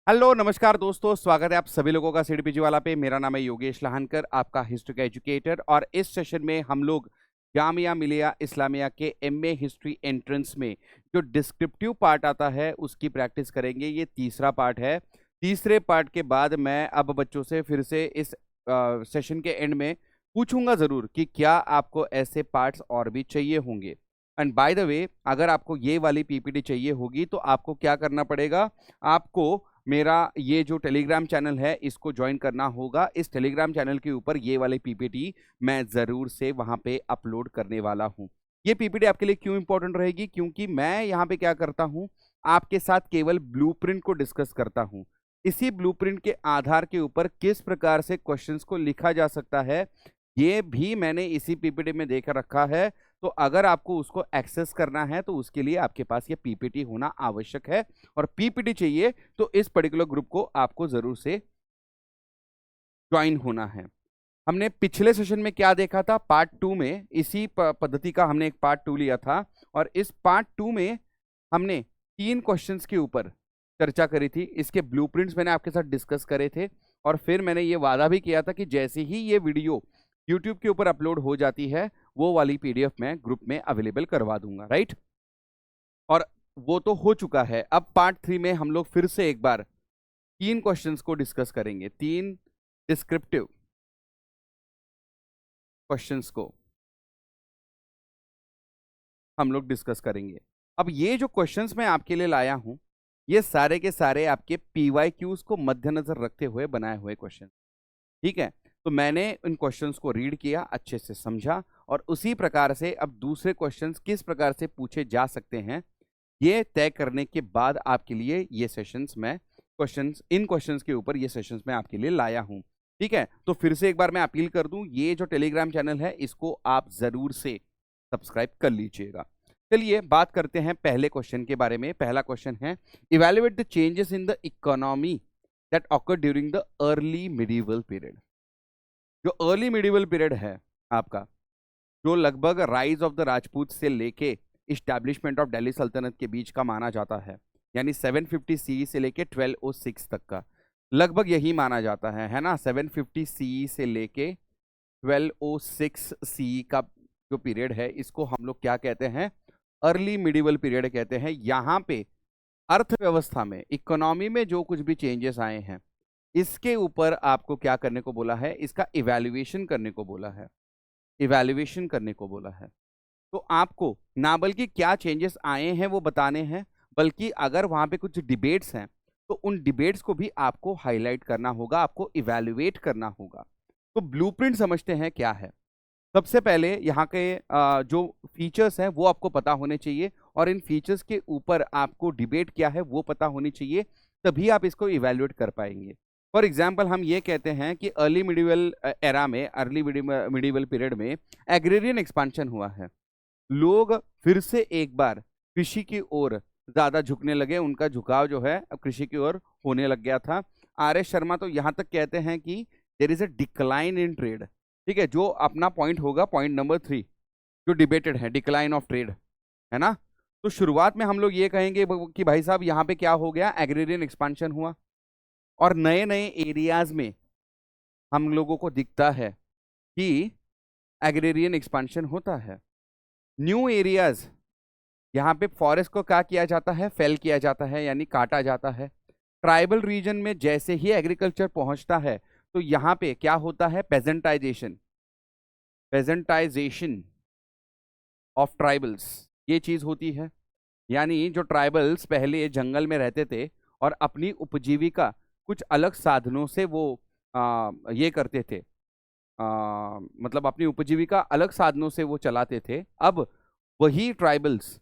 Hello नमस्कार दोस्तों, स्वागत है आप सभी लोगों का सीडीपीजी वाला पे। मेरा नाम है योगेश लहानकर, आपका हिस्ट्री का एजुकेटर। और इस सेशन में हम लोग जामिया मिलिया इस्लामिया के एमए हिस्ट्री एंट्रेंस में जो डिस्क्रिप्टिव पार्ट आता है उसकी प्रैक्टिस करेंगे। ये तीसरा पार्ट है। तीसरे पार्ट के बाद मैं अब बच्चों से फिर से इस सेशन के एंड में पूछूंगा जरूर कि क्या आपको ऐसे पार्ट्स और भी चाहिए होंगे। एंड बाय द वे, अगर आपको ये वाली पीपीटी चाहिए होगी तो आपको क्या करना पड़ेगा, आपको मेरा ये जो टेलीग्राम चैनल है इसको ज्वाइन करना होगा। इस टेलीग्राम चैनल के ऊपर ये वाले पीपीटी मैं ज़रूर से वहाँ पे अपलोड करने वाला हूँ। ये पीपीटी आपके लिए क्यों इंपॉर्टेंट रहेगी, क्योंकि मैं यहाँ पे क्या करता हूँ, आपके साथ केवल ब्लूप्रिंट को डिस्कस करता हूँ। इसी ब्लूप्रिंट के आधार के ऊपर किस प्रकार से क्वेश्चंस को लिखा जा सकता है ये भी मैंने इसी पीपीटी में देख रखा है। तो अगर आपको उसको एक्सेस करना है तो उसके लिए आपके पास ये पीपीटी होना आवश्यक है। और पीपीटी चाहिए तो इस पर्टिकुलर ग्रुप को आपको जरूर से ज्वाइन होना है। हमने पिछले सेशन में क्या देखा था, पार्ट 2 में इसी पद्धति का हमने एक पार्ट 2 लिया था। और इस पार्ट 2 में हमने 3 क्वेश्चंस के ऊपर चर्चा करी थी। इसके ब्लूप्रिंट्स मैंने आपके साथ डिस्कस करे थे। और फिर मैंने ये वादा भी किया था कि जैसे ही ये वीडियो यूट्यूब के ऊपर अपलोड हो जाती है वो वाली पीडीएफ मैं ग्रुप में अवेलेबल करवा दूंगा, राइट। और वो तो हो चुका है। अब पार्ट 3 में हम लोग फिर से एक बार 3 क्वेश्चंस को डिस्कस करेंगे। 3 डिस्क्रिप्टिव क्वेश्चंस को हम लोग डिस्कस करेंगे। अब ये जो क्वेश्चंस मैं आपके लिए लाया हूं ये सारे के सारे आपके पीवाईक्यूज को मद्देनजर रखते हुए बनाए हुए क्वेश्चन, ठीक है। तो मैंने इन क्वेश्चंस को रीड किया, अच्छे से समझा, और उसी प्रकार से अब दूसरे क्वेश्चंस किस प्रकार से पूछे जा सकते हैं ये तय करने के बाद आपके लिए ये सेशंस मैं इन क्वेश्चंस के ऊपर ये सेशंस मैं आपके लिए लाया हूं, ठीक है। तो फिर से एक बार मैं अपील कर दूं, ये जो टेलीग्राम चैनल है इसको आप जरूर से सब्सक्राइब कर लीजिएगा। चलिए बात करते हैं पहले क्वेश्चन के बारे में। पहला क्वेश्चन है, evaluate the changes in the economy that occur during the early medieval period. जो अर्ली मिडिवल पीरियड है आपका, जो लगभग राइज ऑफ द राजपूत से लेके इस्टेब्लिशमेंट ऑफ दिल्ली सल्तनत के बीच का माना जाता है, यानी 750 सी से लेके 1206 तक का लगभग यही माना जाता है ना। 750 सी से लेके 1206 सी का जो पीरियड है इसको हम लोग क्या कहते हैं, अर्ली मिडिवल पीरियड कहते हैं। यहाँ पे अर्थव्यवस्था में, इकोनॉमी में जो कुछ भी चेंजेस आए हैं इसके ऊपर आपको क्या करने को बोला है, इसका इवैल्यूएशन करने को बोला है। इवैल्यूएशन करने को बोला है। तो आपको ना बल्कि क्या चेंजेस आए हैं वो बताने हैं, बल्कि अगर वहां पे कुछ डिबेट्स हैं तो उन डिबेट्स को भी आपको हाईलाइट करना होगा, आपको इवैल्यूएट करना होगा। तो ब्लूप्रिंट समझते हैं क्या है। सबसे पहले यहाँ के जो फीचर्स हैं वो आपको पता होने चाहिए, और इन फीचर्स के ऊपर आपको डिबेट क्या है वो पता होनी चाहिए, तभी आप इसको इवैल्यूएट कर पाएंगे। फॉर एग्जाम्पल हम ये कहते हैं कि अर्ली मिडिवल एरा में, अर्ली मिडिवल पीरियड में एग्रेरियन एक्सपांशन हुआ है। लोग फिर से एक बार कृषि की ओर ज्यादा झुकने लगे, उनका झुकाव जो है अब कृषि की ओर होने लग गया था। आर एस शर्मा तो यहां तक कहते हैं कि there is a decline in trade, ठीक है। जो अपना पॉइंट होगा, पॉइंट नंबर 3 जो डिबेटेड है, डिक्लाइन ऑफ ट्रेड, है ना। तो शुरुआत में हम लोग ये कहेंगे कि भाई साहब यहाँ पे क्या हो गया, एग्रेरियन एक्सपांशन हुआ और नए नए एरियाज में हम लोगों को दिखता है कि एग्रेरियन एक्सपांशन होता है। न्यू एरियाज, यहाँ पे फॉरेस्ट को क्या किया जाता है, फेल किया जाता है, यानी काटा जाता है। ट्राइबल रीजन में जैसे ही एग्रीकल्चर पहुंचता है तो यहाँ पे क्या होता है, पेजेंटाइजेशन, पेजेंटाइजेशन ऑफ ट्राइबल्स, ये चीज होती है। यानी जो ट्राइबल्स पहले जंगल में रहते थे और अपनी उपजीविका कुछ अलग साधनों से वो ये करते थे, मतलब अपनी उपजीविका अलग साधनों से वो चलाते थे, अब वही ट्राइबल्स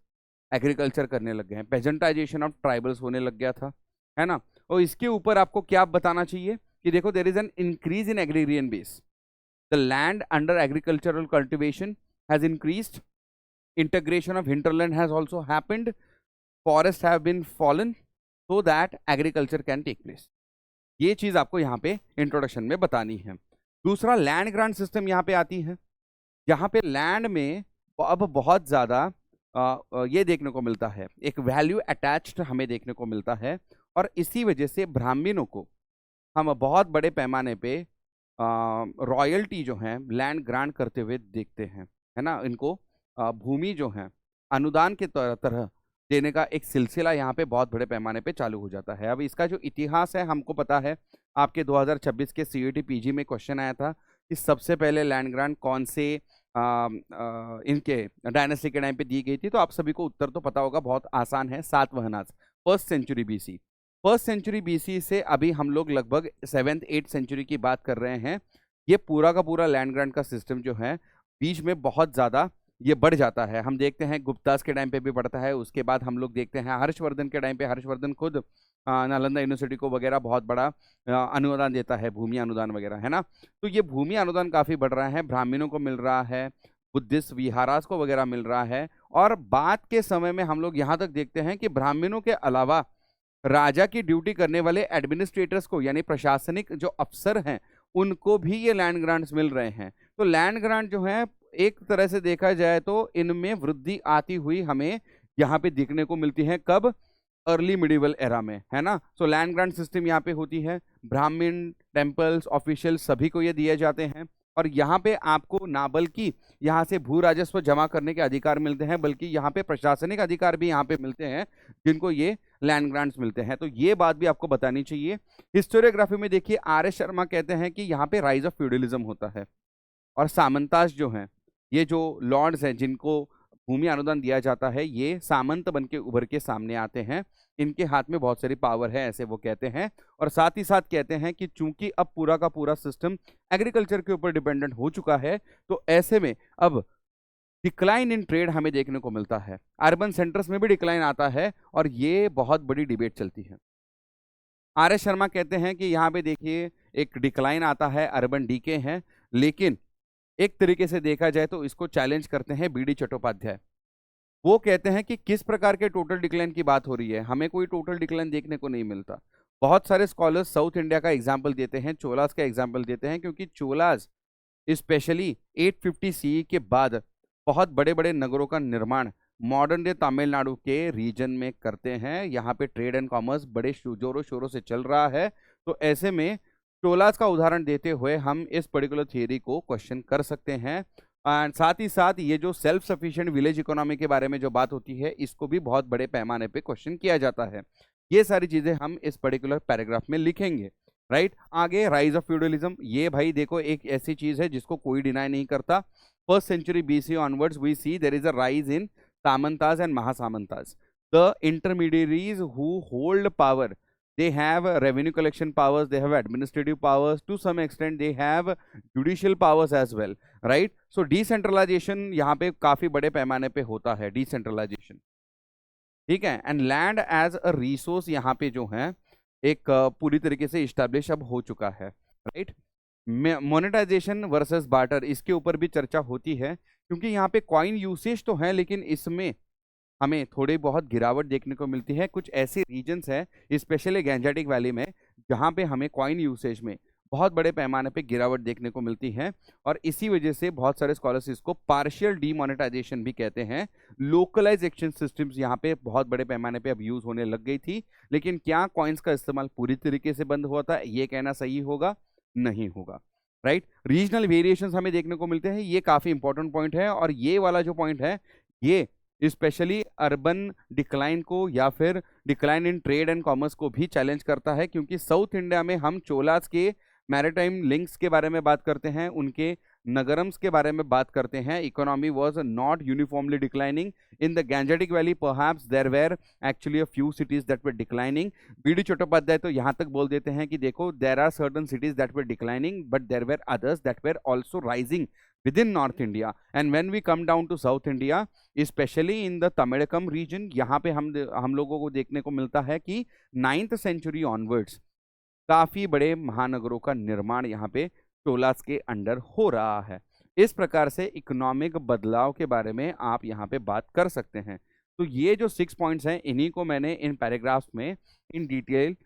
एग्रीकल्चर करने लग गए हैं। पेजेंटाइजेशन ऑफ ट्राइबल्स होने लग गया था, है ना। और इसके ऊपर आपको क्या बताना चाहिए कि देखो, there is an increase in agrarian base, the land under agricultural cultivation has increased, integration of hinterland has also happened, forests have been fallen so that agriculture can take place। ये चीज आपको यहाँ पे इंट्रोडक्शन में बतानी है। दूसरा, land grant system यहाँ पे आती है, जहाँ पे लैंड में अब बहुत ज्यादा ये देखने को मिलता है, एक वैल्यू अटैच्ड हमें देखने को मिलता है। और इसी वजह से ब्राह्मणों को हम बहुत बड़े पैमाने पे रॉयल्टी जो है लैंड ग्रांट करते हुए देखते हैं, है ना। इनको भूमि जो है अनुदान के तरह देने का एक सिलसिला यहाँ पे बहुत बड़े पैमाने पे चालू हो जाता है। अब इसका जो इतिहास है हमको पता है, आपके 2026 के सीईटी पीजी में क्वेश्चन आया था कि सबसे पहले लैंड ग्रांट कौन से इनके डायनेस्टी के टाइम पे दी गई थी। तो आप सभी को उत्तर तो पता होगा, बहुत आसान है, Satavahanas, first century BC. First century BC से अभी हम लोग लगभग 7th 8th सेंचुरी की बात कर रहे हैं। ये पूरा का पूरा लैंड ग्रांट का सिस्टम जो है बीच में बहुत ज़्यादा ये बढ़ जाता है। हम देखते हैं गुप्तास के टाइम पे भी बढ़ता है, उसके बाद हम लोग देखते हैं हर्षवर्धन के टाइम पे, हर्षवर्धन खुद नालंदा यूनिवर्सिटी को वगैरह बहुत बड़ा अनुदान देता है, भूमि अनुदान वगैरह, है ना। तो ये भूमि अनुदान काफ़ी बढ़ रहा है, ब्राह्मणों को मिल रहा है, बुद्धिस्ट विहारास को वगैरह मिल रहा है। और बाद के समय में हम लोग यहाँ तक देखते हैं कि ब्राह्मणों के अलावा राजा की ड्यूटी करने वाले एडमिनिस्ट्रेटर्स को, यानी प्रशासनिक जो अफसर हैं, उनको भी ये लैंड ग्रांट्स मिल रहे हैं। तो लैंड ग्रांट जो है एक तरह से देखा जाए तो इनमें वृद्धि आती हुई हमें यहाँ पे देखने को मिलती है। कब? अर्ली मिडिवल एरा में, है ना। सो लैंड ग्रांट सिस्टम यहाँ पे होती है, ब्राह्मण, टेम्पल्स, ऑफिशियल सभी को ये दिए जाते हैं। और यहाँ पे आपको ना बल्कि यहाँ से भू राजस्व जमा करने के अधिकार मिलते हैं, बल्कि यहाँ पे प्रशासनिक अधिकार भी यहाँ पे मिलते हैं, जिनको ये लैंड ग्रांट्स मिलते हैं। तो ये बात भी आपको बतानी चाहिए। हिस्टोरियोग्राफी में देखिए आर.एस. शर्मा कहते हैं कि यहाँ पे राइज ऑफ फ्यूडलिज्म होता है, और सामंतास जो हैं, ये जो लॉर्ड्स हैं जिनको भूमि अनुदान दिया जाता है, ये सामंत बन के उभर के सामने आते हैं, इनके हाथ में बहुत सारी पावर है, ऐसे वो कहते हैं। और साथ ही साथ कहते हैं कि चूंकि अब पूरा का पूरा सिस्टम एग्रीकल्चर के ऊपर डिपेंडेंट हो चुका है, तो ऐसे में अब डिक्लाइन इन ट्रेड हमें देखने को मिलता है, अर्बन सेंटर्स में भी डिक्लाइन आता है, और ये बहुत बड़ी डिबेट चलती है। आर.एस. शर्मा कहते हैं कि यहाँ पे देखिए एक डिक्लाइन आता है, अर्बन डीके है, लेकिन एक तरीके से देखा जाए तो इसको चैलेंज करते हैं बी.डी. चट्टोपाध्याय। वो कहते हैं कि किस प्रकार के टोटल डिक्लाइन की बात हो रही है, हमें कोई टोटल डिक्लाइन देखने को नहीं मिलता। बहुत सारे स्कॉलर्स साउथ इंडिया का एग्जाम्पल देते हैं, चोलास का एग्जाम्पल देते हैं, क्योंकि चोलास स्पेशली 850 CE के बाद बहुत बड़े बड़े नगरों का निर्माण मॉडर्न डे तमिलनाडु के रीजन में करते हैं। यहाँ पे ट्रेड एंड कॉमर्स बड़े जोरों शोरों से चल रहा है। तो ऐसे में चोलास का उदाहरण देते हुए हम इस पर्टिकुलर थियरी को क्वेश्चन कर सकते हैं। एंड साथ ही साथ ये जो सेल्फ सफिशिएंट विलेज इकोनॉमी के बारे में जो बात होती है, इसको भी बहुत बड़े पैमाने पे क्वेश्चन किया जाता है। ये सारी चीजें हम इस पर्टिकुलर पैराग्राफ में लिखेंगे, राइट। आगे राइज ऑफ फ्यूडलिज्म, ये भाई देखो एक ऐसी चीज है जिसको कोई डिनाई नहीं करता। First century BC onwards we see there is a rise in samantas and mahasamantas. The intermediaries who hold power, they have revenue collection powers, they have administrative powers, to some extent they have judicial powers as well, right? So decentralization यहाँ पे काफी बड़े पैमाने पे होता है, decentralization, ठीक है। And land as a resource यहाँ पे जो है एक पूरी तरीके से इस्टेब्लिश अब हो चुका है, राइट। मोनेटाइजेशन वर्सेस बार्टर, इसके ऊपर भी चर्चा होती है, क्योंकि यहाँ पे कॉइन यूसेज तो है, लेकिन इसमें हमें थोड़ी बहुत गिरावट देखने को मिलती है। कुछ ऐसे रीजन्स हैं स्पेशली गैंजेटिक वैली में, जहाँ पे हमें कॉइन यूसेज में बहुत बड़े पैमाने पे गिरावट देखने को मिलती है, और इसी वजह से बहुत सारे स्कॉलर्स इसको पार्शियल डीमोनेटाइजेशन भी कहते हैं। लोकलाइज एक्सचेंज सिस्टम्स यहाँ पे बहुत बड़े पैमाने पे अब यूज होने लग गई थी, लेकिन क्या कॉइन्स का इस्तेमाल पूरी तरीके से बंद हुआ था, ये कहना सही होगा? नहीं होगा, राइट। रीजनल वेरिएशंस हमें देखने को मिलते हैं, ये काफी इंपॉर्टेंट पॉइंट है। और ये वाला जो पॉइंट है, ये स्पेशली अर्बन डिक्लाइन को या फिर decline in trade and commerce को भी चैलेंज करता है, क्योंकि साउथ इंडिया में हम चोलास के मैरिटाइम लिंक्स के बारे में बात करते हैं, उनके नगरम्स के बारे में बात करते हैं। Economy was not uniformly declining in the Gangetic valley, perhaps there were actually a few cities that were declining. B D. Chattopadhyay तो यहाँ तक बोल देते हैं कि देखो, there are certain cities that were declining, but there were others that were also rising within North India. And when we come down to South India, especially in the Tamilakam region, यहाँ पे हम लोगों को देखने को मिलता है कि 9th सेंचुरी ऑनवर्ड्स काफी बड़े महानगरों का निर्माण यहाँ पे चोलास के अंडर हो रहा है। इस प्रकार से इकोनॉमिक बदलाव के बारे में आप यहाँ पे बात कर सकते हैं। तो ये जो 6 पॉइंट्स हैं, इन्हीं को मैंने इन पैराग्राफ्स में इन डिटेल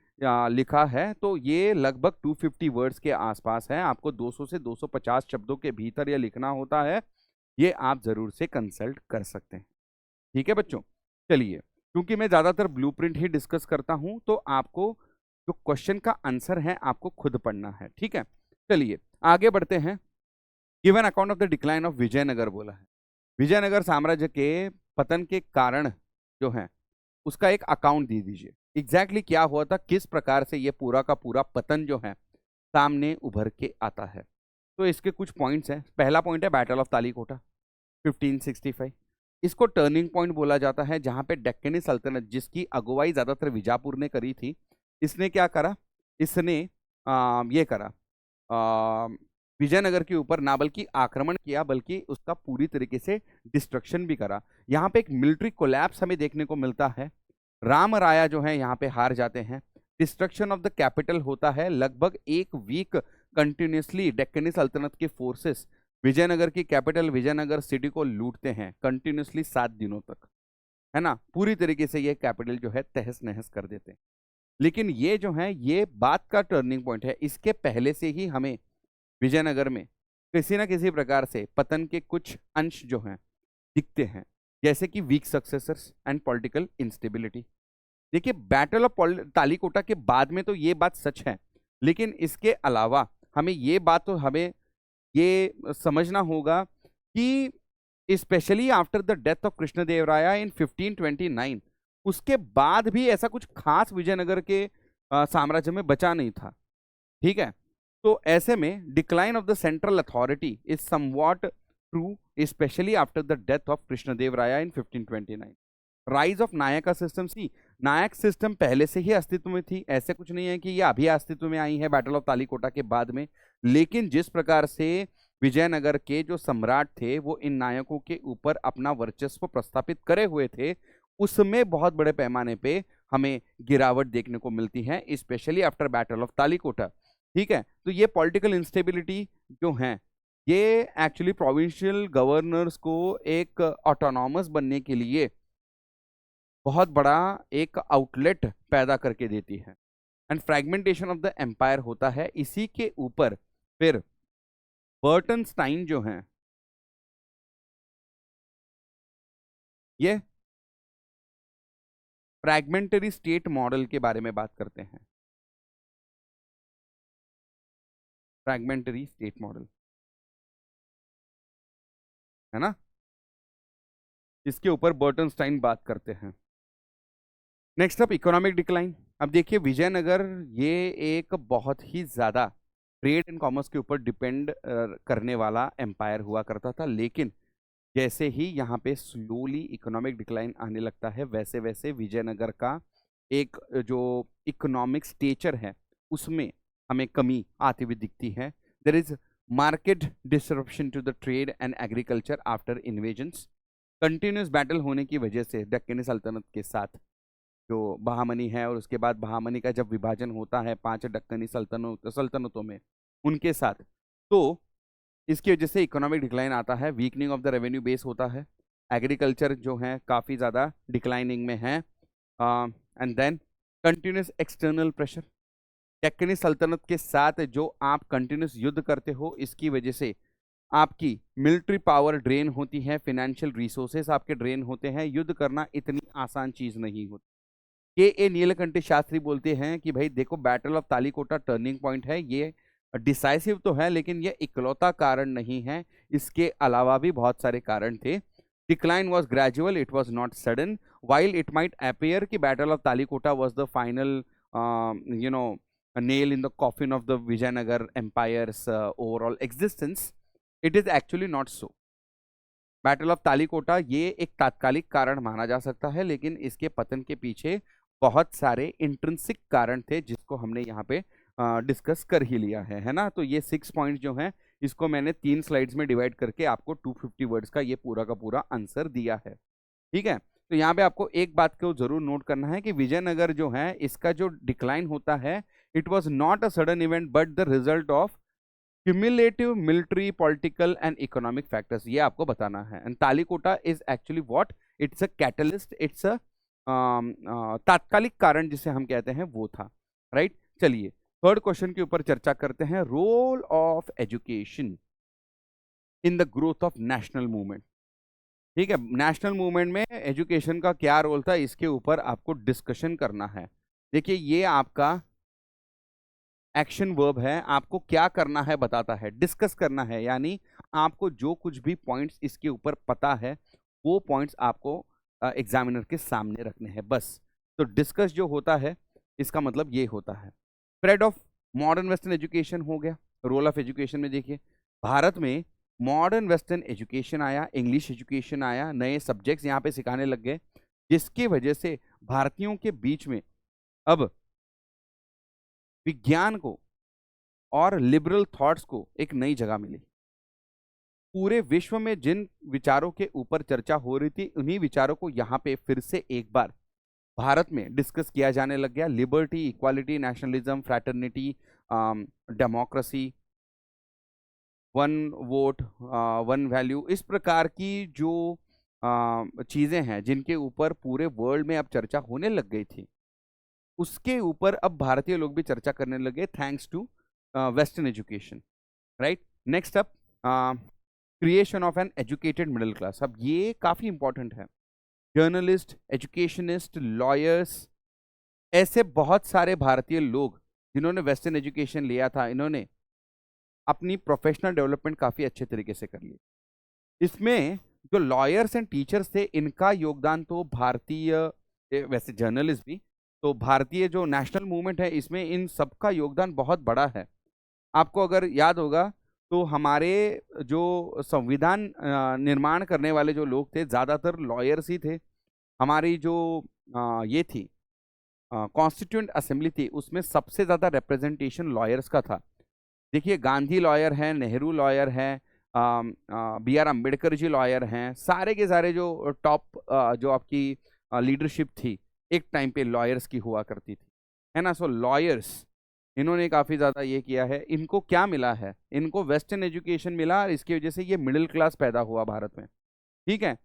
लिखा है। तो ये लगभग 250 वर्ड्स के आसपास है, आपको 200 से 250 शब्दों के भीतर ये लिखना होता है। ये आप जरूर से कंसल्ट कर सकते हैं, ठीक है बच्चों। चलिए क्योंकि मैं ज्यादातर ब्लूप्रिंट ही डिस्कस करता हूं, तो आपको जो क्वेश्चन का आंसर है आपको खुद पढ़ना है, ठीक है। चलिए आगे बढ़ते हैं। Given account of the decline of Vijayanagar बोला है। विजयनगर साम्राज्य के पतन के कारण जो है उसका एक अकाउंट दे दीजिए। एग्जैक्टली क्या हुआ था, किस प्रकार से ये पूरा का पूरा पतन जो है सामने उभर के आता है। तो इसके कुछ पॉइंट्स हैं। पहला पॉइंट है बैटल ऑफ तालीकोटा 1565। इसको टर्निंग पॉइंट बोला जाता है, जहां पे डेक्कनी सल्तनत जिसकी अगुवाई ज्यादातर विजापुर ने करी थी, इसने क्या करा, इसने ये करा, विजयनगर के ऊपर ना बल्कि आक्रमण किया बल्कि उसका पूरी तरीके से डिस्ट्रक्शन भी करा। यहाँ पे एक मिलिट्री कोलैप्स हमें देखने को मिलता है। राम राया जो है यहाँ पे हार जाते हैं। डिस्ट्रक्शन ऑफ द कैपिटल होता है। लगभग एक वीक कंटिन्यूसली डेक्कनी सल्तनत के फोर्सेस विजयनगर की कैपिटल विजयनगर सिटी को लूटते हैं कंटिन्यूसली 7 दिनों तक, है ना। पूरी तरीके से ये कैपिटल जो है तहस नहस कर देते हैं। लेकिन ये जो है ये बात का टर्निंग पॉइंट है। इसके पहले से ही हमें विजयनगर में किसी ना किसी प्रकार से पतन के कुछ अंश जो हैं दिखते हैं, जैसे कि weak successors and political instability. देखिए बैटल ऑफ तालीकोटा के बाद में तो ये बात सच है, लेकिन इसके अलावा हमें ये बात तो हमें ये समझना होगा कि specially after the death of Krishnadevaraya in 1529 उसके बाद भी ऐसा कुछ खास विजयनगर के साम्राज्य में बचा नहीं था, ठीक है। तो ऐसे में decline of the central authority is somewhat true specially after the death of Krishnadevaraya in 1529। Rise of nayaka system. See nayak system पहले से ही अस्तित्व में थी, ऐसे कुछ नहीं है कि ये अभी अस्तित्व में आई है बैटल ऑफ तालीकोटा के बाद में। लेकिन जिस प्रकार से विजयनगर के जो सम्राट थे वो इन नायकों के ऊपर अपना वर्चस्व प्रस्थापित करे हुए थे, उसमें बहुत बड़े पैमाने पे हमें गिरावट देखने को मिलती है, specially after battle of Talikota, ठीक है। तो ये पॉलिटिकल इंस्टेबिलिटी जो है ये एक्चुअली प्रोविंशियल गवर्नर्स को एक ऑटोनॉमस बनने के लिए बहुत बड़ा एक आउटलेट पैदा करके देती है। And fragmentation of the empire होता है। इसी के ऊपर फिर बर्टनस्टाइन जो है ये फ्रैगमेंटरी स्टेट मॉडल के बारे में बात करते हैं। फ्रैगमेंटरी स्टेट मॉडल, है ना, इसके ऊपर बर्टनस्टाइन बात करते हैं। Next up economic decline. अब देखिए विजयनगर ये एक बहुत ही ज़्यादा ट्रेड एंड कॉमर्स के ऊपर डिपेंड करने वाला एम्पायर हुआ करता था, लेकिन जैसे ही यहाँ पे स्लोली इकोनॉमिक डिक्लाइन आने लगता है वैसे वैसे विजयनगर का एक जो इकोनॉमिक स्टेचर है उसमें हमें कमी आती हुई दिखती है। There is market disruption to the trade and agriculture after invasions. Continuous battle होने की वजह से डेक्कनी सल्तनत के साथ जो बहामनी है और उसके बाद बहामनी का जब विभाजन होता है 5 दक्कनी सल्तनतों में उनके साथ, तो इसकी वजह से इकोनॉमिक डिक्लाइन आता है। Weakening of the revenue base होता है। एग्रीकल्चर जो है काफ़ी ज़्यादा डिक्लाइनिंग में है। And then continuous external pressure. Deccani सल्तनत के साथ जो आप कंटिन्यूस युद्ध करते हो इसकी वजह से आपकी मिलिट्री पावर ड्रेन होती है, फिनेंशियल रिसोर्सेस आपके ड्रेन होते हैं। युद्ध करना इतनी आसान चीज़ नहीं होती। के नीलकंठी शास्त्री बोलते हैं कि भाई देखो battle of Talikota turning point है, ये डिसाइसिव तो है लेकिन ये इकलौता कारण नहीं है, इसके अलावा भी बहुत सारे कारण थे। Decline was gradual, it was not sudden. While it might appear कि battle of Talikota was the final you know nail in the coffin of the Vijayanagar empire's overall existence, it is actually not so. Battle of Talikota ये एक तात्कालिक कारण माना जा सकता है, लेकिन इसके पतन के पीछे बहुत सारे इंट्रिंसिक कारण थे जिसको हमने यहाँ पे डिस्कस कर ही लिया है ना। तो ये 6 पॉइंट्स जो हैं इसको मैंने 3 स्लाइड्स में डिवाइड करके आपको 250 वर्ड्स का ये पूरा का पूरा आंसर दिया है, ठीक है। तो यहाँ पे आपको एक बात को जरूर नोट करना है कि विजयनगर जो है इसका जो डिक्लाइन होता है it was not a sudden event but the result of cumulative military political and economic factors, ये आपको बताना है। And Talikota is actually what, it's a catalyst, it's a तात्कालिक कारण जिसे हम कहते हैं वो था, राइट। चलिए थर्ड क्वेश्चन के ऊपर चर्चा करते हैं। Role of education in the growth of national movement. ठीक है, नेशनल मूवमेंट में एजुकेशन का क्या रोल था, इसके ऊपर आपको डिस्कशन करना है। देखिए ये आपका एक्शन वर्ब है, आपको क्या करना है बताता है, डिस्कस करना है, यानी आपको जो कुछ भी पॉइंट्स इसके ऊपर पता है वो पॉइंट्स आपको एग्जामिनर के सामने रखने हैं बस। तो डिस्कस जो होता है इसका मतलब ये होता है। Spread of modern western education हो गया। रोल ऑफ एजुकेशन में देखिए, भारत में मॉडर्न वेस्टर्न एजुकेशन आया, इंग्लिश एजुकेशन आया, नए सब्जेक्ट्स यहाँ पे सिखाने लग गए, जिसकी वजह से भारतीयों के बीच में अब विज्ञान को और लिबरल थॉट्स को एक नई जगह मिली। पूरे विश्व में जिन विचारों के ऊपर चर्चा हो रही थी उन्हीं विचारों को यहाँ पे फिर से एक बार भारत में डिस्कस किया जाने लग गया। Liberty, equality, nationalism, fraternity, democracy, one vote, one value, इस प्रकार की जो चीजें हैं जिनके ऊपर पूरे वर्ल्ड में अब चर्चा होने लग गई थी, उसके ऊपर अब भारतीय लोग भी चर्चा करने लगे thanks to western education, right. Next up, creation of an educated middle class. अब ये काफी इंपॉर्टेंट है। जर्नलिस्ट, एजुकेशनिस्ट, लॉयर्स, ऐसे बहुत सारे भारतीय लोग जिन्होंने वेस्टर्न एजुकेशन लिया था, इन्होंने अपनी प्रोफेशनल डेवलपमेंट काफी अच्छे तरीके से कर ली। इसमें जो लॉयर्स एंड टीचर्स थे, इनका योगदान तो भारतीय, वैसे जर्नलिस्ट भी, तो भारतीय जो नेशनल मूवमेंट है इसमें इन सबका योगदान बहुत बड़ा है। आपको अगर याद होगा तो हमारे जो संविधान निर्माण करने वाले जो लोग थे ज़्यादातर लॉयर्स ही थे। हमारी जो ये थी कॉन्स्टिट्यूएंट असेंबली थी, उसमें सबसे ज़्यादा रिप्रेजेंटेशन लॉयर्स का था। देखिए गांधी लॉयर हैं, नेहरू लॉयर हैं, B R Ambedkar ji lawyer हैं, सारे के सारे जो टॉप जो आपकी लीडरशिप थी एक टाइम पे लॉयर्स की हुआ करती थी, है ना। सो लॉयर्स, इन्होंने काफ़ी ज़्यादा ये किया है। इनको क्या मिला है, इनको वेस्टर्न एजुकेशन मिला और इसकी वजह से ये मिडिल क्लास पैदा हुआ भारत में, ठीक है।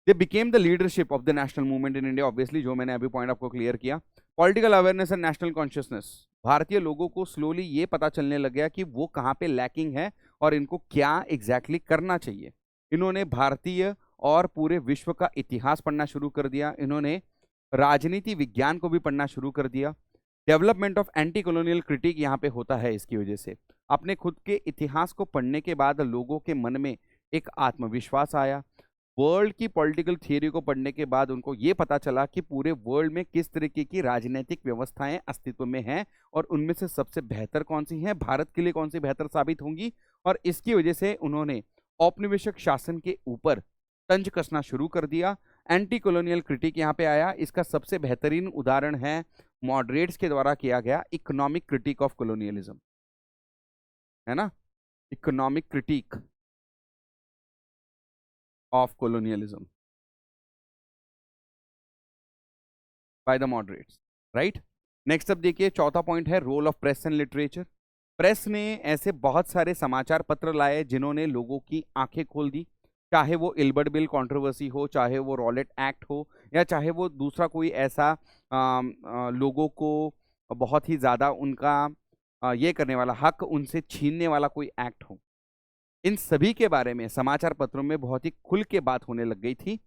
They became the leadership of the national movement in India, obviously, जो मैंने अभी पॉइंट आपको क्लियर किया। Political awareness and national consciousness, भारतीय लोगों को स्लोली ये पता चलने लग गया कि वो कहाँ पे लैकिंग है और इनको क्या एग्जैक्टली करना चाहिए। इन्होंने भारतीय और पूरे विश्व का इतिहास पढ़ना शुरू कर दिया, इन्होंने राजनीति विज्ञान को भी पढ़ना शुरू कर दिया। Development of anti colonial critic यहाँ पे होता है। इसकी वजह से अपने खुद के इतिहास को पढ़ने के बाद लोगों के मन में एक आत्मविश्वास आया। वर्ल्ड की पॉलिटिकल थियरी को पढ़ने के बाद उनको ये पता चला कि पूरे वर्ल्ड में किस तरीके की राजनीतिक व्यवस्थाएं अस्तित्व में हैं और उनमें से सबसे बेहतर कौन सी हैं, भारत के लिए कौन सी बेहतर साबित होंगी। और इसकी वजह से उन्होंने औपनिवेशिक शासन के ऊपर तंज कसना शुरू कर दिया। एंटी कॉलोनियल क्रिटिक यहाँ पे आया। इसका सबसे बेहतरीन उदाहरण है मॉडरेट्स के द्वारा किया गया इकोनॉमिक क्रिटिक ऑफ कॉलोनियलिज्म, है ना, economic critique of colonialism by the moderates, right. Next अब देखिए, चौथा पॉइंट है role of press and literature. Press ने ऐसे बहुत सारे समाचार पत्र लाए जिन्होंने लोगों की आंखें खोल दी, चाहे वो इल्बर्ट बिल कंट्रोवर्सी हो, चाहे वो रॉलेट एक्ट हो, या चाहे वो दूसरा कोई ऐसा लोगों को बहुत ही ज़्यादा उनका ये करने वाला, हक उनसे छीनने वाला कोई एक्ट हो। इन सभी के बारे में समाचार पत्रों में बहुत ही खुल के बात होने लग गई थी,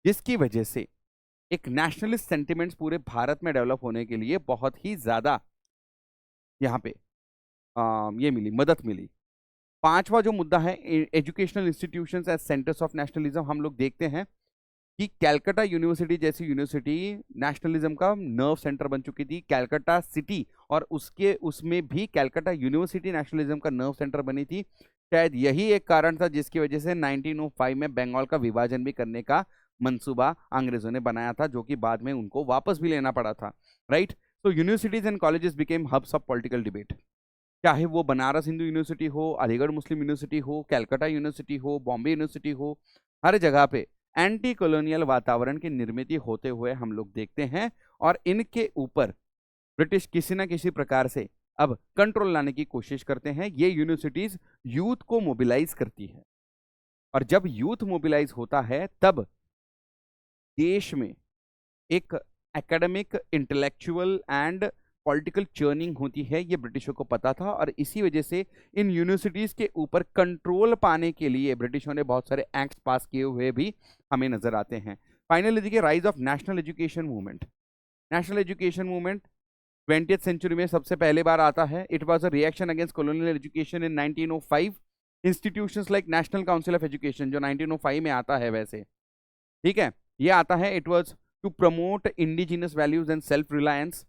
जिसकी वजह से एक नेशनलिस्ट सेंटिमेंट्स पूरे भारत में डेवलप होने के लिए बहुत ही ज़्यादा यहाँ पे ये मिली, मदद मिली। पांचवा जो मुद्दा है, educational institutions as centres of nationalism. हम लोग देखते हैं कि कैलकाटा यूनिवर्सिटी जैसी यूनिवर्सिटी नेशनलिज्म का नर्व सेंटर बन चुकी थी। कैलकाटा सिटी और उसमें भी कैलकाटा यूनिवर्सिटी नेशनलिज्म का नर्व सेंटर बनी थी। शायद यही एक कारण था जिसकी वजह से 1905 में बंगाल का विभाजन भी करने का मंसूबा अंग्रेजों ने बनाया था, जो कि बाद में उनको वापस भी लेना पड़ा था, राइट। तो universities and colleges became hubs of political debate. चाहे वो बनारस हिंदू यूनिवर्सिटी हो, अलीगढ़ मुस्लिम यूनिवर्सिटी हो, कैलकाटा यूनिवर्सिटी हो, बॉम्बे यूनिवर्सिटी हो, हर जगह पे एंटी कॉलोनियल वातावरण की निर्मित होते हुए हम लोग देखते हैं। और इनके ऊपर ब्रिटिश किसी ना किसी प्रकार से अब कंट्रोल लाने की कोशिश करते हैं। ये यूनिवर्सिटीज यूथ को मोबिलाइज करती है, और जब यूथ मोबिलाइज होता है तब देश में एक academic, intellectual and political churning होती है ये ब्रिटिशों को पता था, और इसी वजह से इन यूनिवर्सिटीज के ऊपर कंट्रोल पाने के लिए ब्रिटिशों ने बहुत सारे एक्ट्स पास किए हुए भी हमें नजर आते हैं। फाइनली देखिए, rise of national education movement. National education movement 20th century में सबसे पहले बार आता है। It was a reaction against colonial education in 1905। Institutions like national council of education जो 1905 में आता है, वैसे ठीक है, ये आता है। It was to promote indigenous values and self reliance.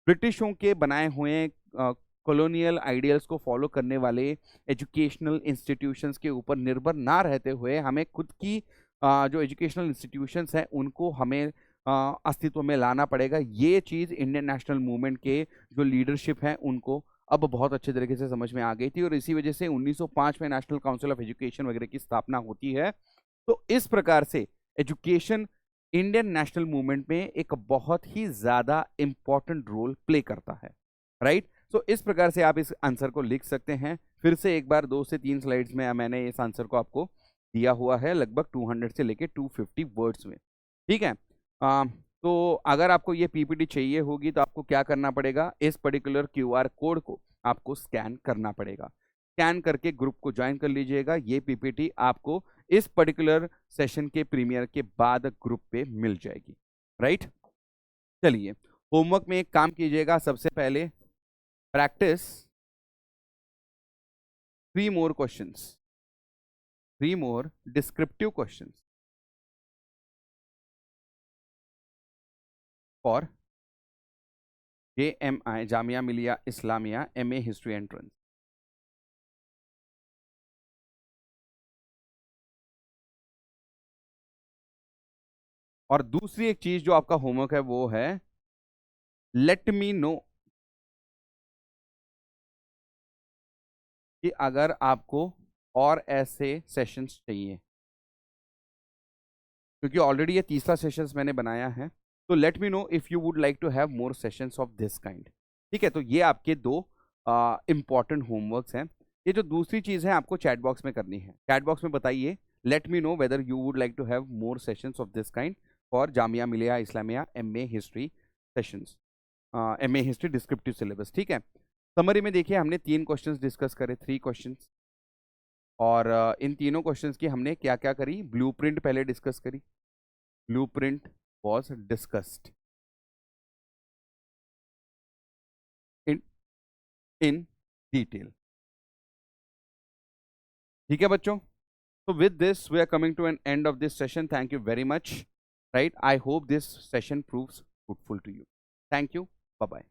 ब्रिटिशों के बनाए हुए कॉलोनियल आइडियल्स को फॉलो करने वाले एजुकेशनल इंस्टीट्यूशंस के ऊपर निर्भर ना रहते हुए हमें खुद की जो एजुकेशनल इंस्टीट्यूशंस हैं उनको हमें अस्तित्व में लाना पड़ेगा। ये चीज़ इंडियन नेशनल मूवमेंट के जो लीडरशिप है उनको अब बहुत अच्छे तरीके से समझ में आ गई थी, और इसी वजह से 1905 में नेशनल काउंसिल ऑफ एजुकेशन वगैरह की स्थापना होती है। तो इस प्रकार से एजुकेशन इंडियन नेशनल मूवमेंट में एक बहुत ही ज्यादा इंपॉर्टेंट रोल प्ले करता है, राइट। सो इस प्रकार से आप इस आंसर को लिख सकते हैं। फिर से एक बार 2 से 3 स्लाइड्स में मैंने इस आंसर को आपको दिया हुआ है, लगभग 200 से लेके 250 वर्ड्स में, ठीक है। तो अगर आपको ये पीपीटी चाहिए होगी तो आपको क्या करना पड़ेगा, इस पर्टिकुलर क्यूआर कोड को आपको स्कैन करना पड़ेगा। स्कैन करके ग्रुप को ज्वाइन कर लीजिएगा। ये पीपीटी आपको इस पर्टिकुलर सेशन के प्रीमियर के बाद ग्रुप पे मिल जाएगी, राइट। चलिए, होमवर्क में एक काम कीजिएगा। सबसे पहले practice 3 more questions, 3 more descriptive questions for JMI, Jamia Millia Islamia MA history entrance. और दूसरी एक चीज जो आपका होमवर्क है वो है, लेट मी नो कि अगर आपको और ऐसे सेशंस चाहिए, क्योंकि ऑलरेडी ये तीसरा सेशंस मैंने बनाया है। तो let me know if you would like to have more sessions of this kind, ठीक है। तो ये आपके 2 इंपॉर्टेंट होमवर्क्स हैं। ये जो दूसरी चीज है आपको चैट बॉक्स में करनी है। चैट बॉक्स में बताइए, let me know whether you would like to have more sessions of this kind for Jamia Millia Islamia MA history sessions, MA history descriptive syllabus, ठीक है। समरी में देखिए, हमने 3 क्वेश्चंस डिस्कस करे, 3 क्वेश्चंस, और इन तीनों क्वेश्चंस की हमने क्या क्या करी, ब्लूप्रिंट पहले डिस्कस करी। Blueprint was discussed in detail, ठीक है बच्चों। So with this we are coming to an end of this session. Thank you very much, right? I hope this session proves fruitful to you. Thank you. Bye bye.